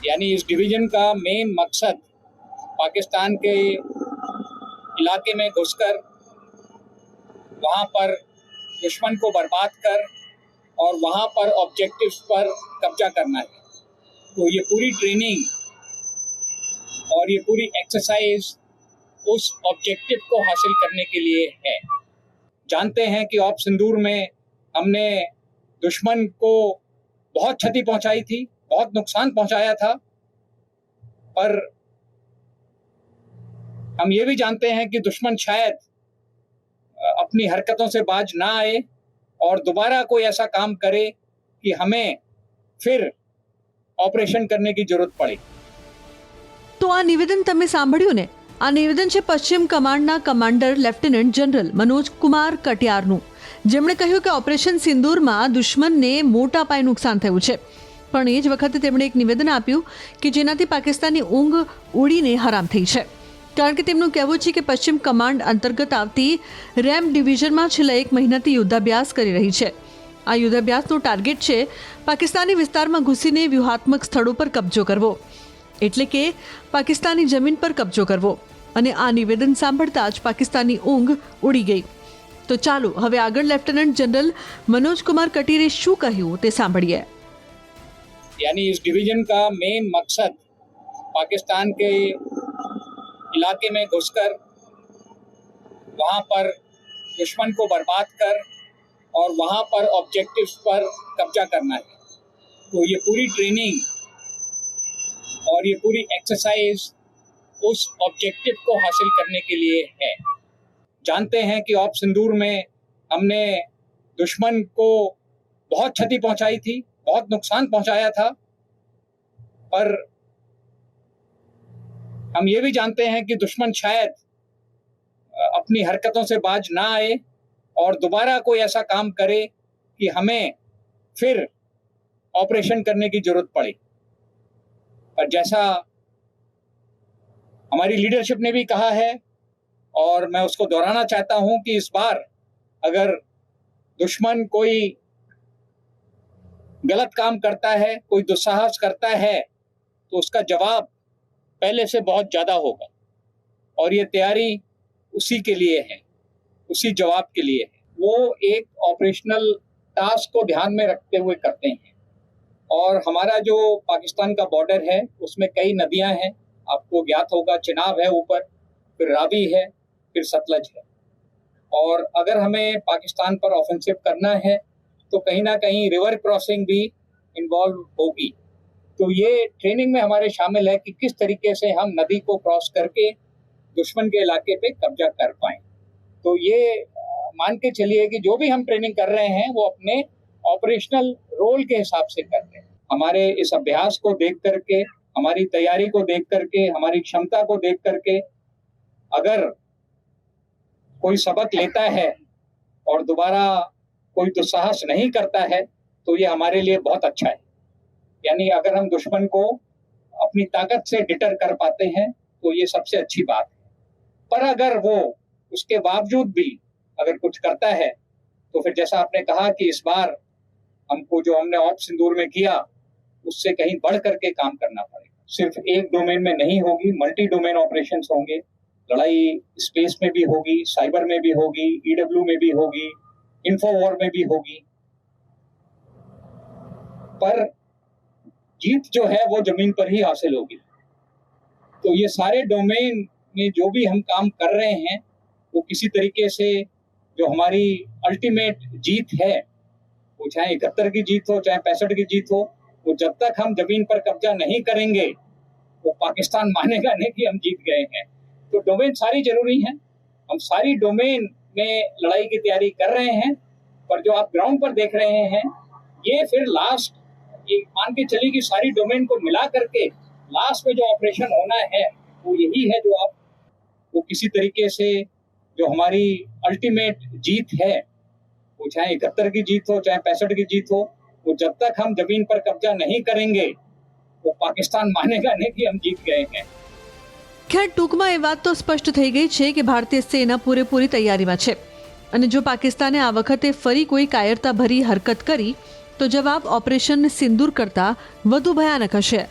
यानी इस डिवीजन का मेन मकसद पाकिस्तान के इलाके में घुसकर वहां पर दुश्मन को बर्बाद कर और वहां पर ऑब्जेक्टिव्स पर कब्जा करना है। तो ये पूरी ट्रेनिंग और ये पूरी एक्सरसाइज उस ऑब्जेक्टिव को हासिल करने के लिए है। जानते हैं कि ऑप सिंदूर में हमने दुश्मन को बहुत क्षति पहुंचाई थी, बहुत नुकसान पहुंचाया था, पर हम ये भी जानते हैं कि दुश्मन शायद अपनी हरकतों से बाज ना आए और दोबारा कोई ऐसा काम करे कि हमें फिर ऑपरेशन करने की जरूरत पड़े। તો આ નિવેદન તમે સાંભળ્યું ને? આ નિવેદન છે પશ્ચિમ કમાન્ડના commander lieutenant general Manoj Kumar કટિયારનું, જેમણે કહ્યું કે ઓપરેશન સિંદૂરમાં દુશ્મનને મોટા પાયે નુકસાન થયું છે, પણ એ જ વખતે તેમણે એક નિવેદન આપ્યું કે જેનાથી પાકિસ્તાનની ઊંઘ ઉડીને હરામ થઈ છે, કારણ કે તેમનું કહેવું છે કે પશ્ચિમ કમાન્ડ અંતર્ગત આવતી રેમ ડિવિઝનમાં છેલ્લા 1 મહિનાથી યુદ્ધાભ્યાસ કરી રહી છે. આ યુદ્ધાભ્યાસનું ટાર્ગેટ છે પાકિસ્તાની વિસ્તારમાં ઘૂસીને વ્યૂહાત્મક સ્થળો પર કબજો કરવો, એટલે કે પાકિસ્તાની જમીન પર કબજો કરવો. અને આ નિવેદન સાંભળતા જ પાકિસ્તાની ઊંઘ ઉડી ગઈ. તો ચાલો હવે આગળ લેફ્ટનન્ટ जनरल मनोज कुमार कटियारे શું કહ્યું તે સાંભળીએ. यानी इस डिवीजन का मेन मकसद पाकिस्तान के इलाके में घुसकर वहां पर दुश्मन को बर्बाद कर और वहां पर ऑब्जेक्टिव्स पर कब्जा करना है। तो ये पूरी ट्रेनिंग और ये पूरी एक्सरसाइज उस ऑब्जेक्टिव को हासिल करने के लिए है। जानते हैं कि ऑप सिंदूर में हमने दुश्मन को बहुत क्षति पहुंचाई थी, बहुत नुकसान पहुंचाया था, पर हम ये भी जानते हैं कि दुश्मन शायद अपनी हरकतों से बाज ना आए और दोबारा कोई ऐसा काम करे कि हमें फिर ऑपरेशन करने की जरूरत पड़े। पर जैसा हमारी लीडरशिप ने भी कहा है और मैं उसको दोहराना चाहता हूं कि इस बार अगर दुश्मन कोई गलत काम करता है, कोई दुस्साहस करता है, तो उसका जवाब पहले से बहुत ज्यादा होगा और ये तैयारी उसी के लिए है, उसी जवाब के लिए है। वो एक ऑपरेशनल टास्क को ध्यान में रखते हुए करते हैं। और हमारा जो पाकिस्तान का बॉर्डर है उसमें कई नदियां हैं, आपको ज्ञात होगा, चिनाब है ऊपर, फिर रावी है, फिर सतलज है। और अगर हमें पाकिस्तान पर ऑफेंसिव करना है तो कहीं ना कहीं रिवर क्रॉसिंग भी इन्वॉल्व होगी। तो ये ट्रेनिंग में हमारे शामिल है कि किस तरीके से हम नदी को क्रॉस करके दुश्मन के इलाके पे कब्जा कर पाएं। तो ये मान के चलिए कि जो भी हम ट्रेनिंग कर रहे हैं वो अपने ऑपरेशनल रोल के हिसाब से कर रहे हैं। हमारे इस अभ्यास को देख करके, हमारी तैयारी को देख करके, हमारी क्षमता को देख करके अगर कोई सबक लेता है और दोबारा कोई दुस्साहस नहीं करता है तो ये हमारे लिए बहुत अच्छा है। यानी अगर हम दुश्मन को अपनी ताकत से डिटर कर पाते हैं तो ये सबसे अच्छी बात है। पर अगर वो उसके बावजूद भी अगर कुछ करता है तो फिर जैसा आपने कहा कि इस बार हमको जो हमने ऑप सिंदूर में किया उससे कहीं बढ़ करके काम करना पड़ेगा। सिर्फ एक डोमेन में नहीं होगी, मल्टी डोमेन ऑपरेशंस होंगे। लड़ाई स्पेस में भी होगी, साइबर में भी होगी, ईडब्ल्यू में भी होगी, इन्फोवॉर में भी होगी। पर जीत जो है वो जमीन पर ही हासिल होगी। तो ये सारे डोमेन में जो भी हम काम कर रहे हैं वो किसी तरीके से जो हमारी अल्टीमेट जीत है, वो चाहे 71 की जीत हो, चाहे 65 की जीत हो, वो जब तक हम जमीन पर कब्जा नहीं करेंगे वो पाकिस्तान मानेगा नहीं कि हम जीत गए हैं। तो डोमेन सारी जरूरी हैं, हम सारी डोमेन में लड़ाई की तैयारी कर रहे हैं। पर जो आप ग्राउंड पर देख रहे हैं ये फिर लास्ट, ये मान के चलिए कि सारी डोमेन को मिला करके लास्ट में जो ऑपरेशन होना है वो यही है जो आप वो किसी तरीके से जो हमारी अल्टीमेट जीत है, वो चाहे 71 की जीत हो, चाहे 65 की जीत हो, वो जब तक हम जमीन पर कब्जा नहीं करेंगे वो पाकिस्तान मानेगा नहीं कि हम जीत गए हैं। ખેર ટૂંકમાં એ વાત તો સ્પષ્ટ થઈ ગઈ છે કે ભારતીય સેના પૂરેપૂરી તૈયારીમાં છે અને જો પાકિસ્તાને આ વખતે ફરી કોઈ કાયરતાભરી હરકત કરી તો જવાબ ઓપરેશન સિંદૂર કરતાં વધુ ભયાનક હશે।